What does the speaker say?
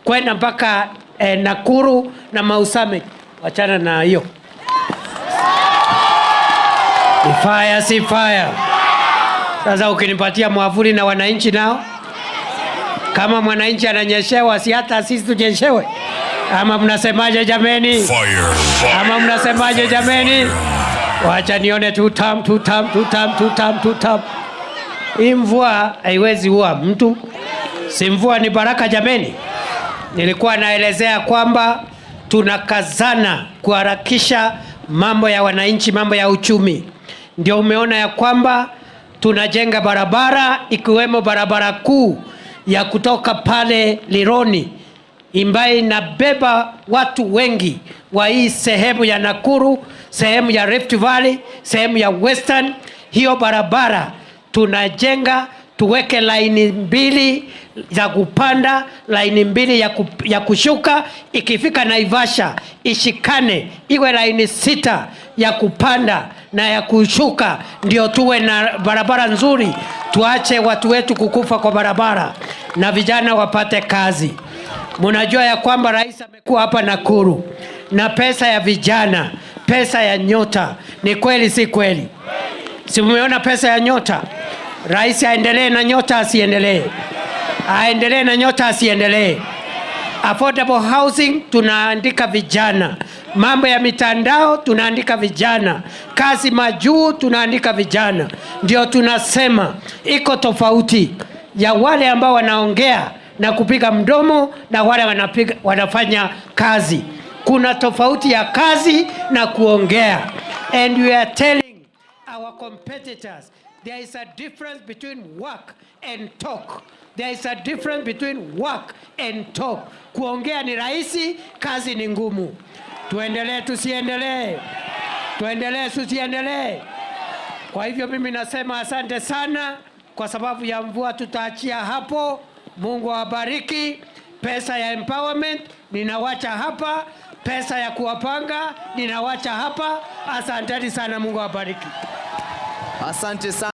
kwenda mpaka Nakuru na Mau Summit. Wachana na hiyo. Fire si fire. Sasa ukinipatia mwavuli na wananchi nao, kama mwananchi ananyeshewa, si hata sisi tunyeshewe? Ama mnasemaje jameni? Fire. Ama mnasemaje jameni? Wacha nione tutam. Hii mvua haiwezi ua mtu. Si mvua ni baraka jameni. Nilikuwa naelezea kwamba tunakazana kuharakisha mambo ya wananchi, mambo ya uchumi. Ndio umeona ya kwamba tunajenga barabara, ikiwemo barabara kuu ya kutoka pale Lironi ambayo inabeba watu wengi wa hii sehemu ya Nakuru, sehemu ya Rift Valley, sehemu ya Western. Hiyo barabara tunajenga, tuweke laini mbili za kupanda, laini mbili ya kushuka. Ikifika Naivasha ishikane, iwe laini 6 ya kupanda na ya kushuka, ndio tuwe na barabara nzuri. Tuache watu wetu kukufa kwa barabara na vijana wapate kazi. Mnajua ya kwamba rais amekuwa hapa Nakuru na pesa ya vijana, pesa ya nyota. Ni kweli si kweli? Si mmeona pesa ya nyota? Rais aendelee na nyota asiendelee? Aendelee na nyota asiendelee? Affordable housing tunaandika vijana, mambo ya mitandao tunaandika vijana, kazi majuu tunaandika vijana. Ndio tunasema iko tofauti ya wale ambao wanaongea na kupiga mdomo na wale wanafanya kazi. Kuna tofauti ya kazi na kuongea. And we are telling our competitors there is a difference between work and talk. There is a difference between work and talk. Kuongea ni rahisi, kazi ni ngumu. Tuendelee tusiendelee? Tuendelee tusiendelee? Kwa hivyo mimi nasema asante sana. Kwa sababu ya mvua tutaachia hapo. Mungu awabariki. Pesa ya empowerment ninawacha hapa. Pesa ya kuwapanga ninawacha hapa. Asanteni sana, Mungu awabariki. Asante sana.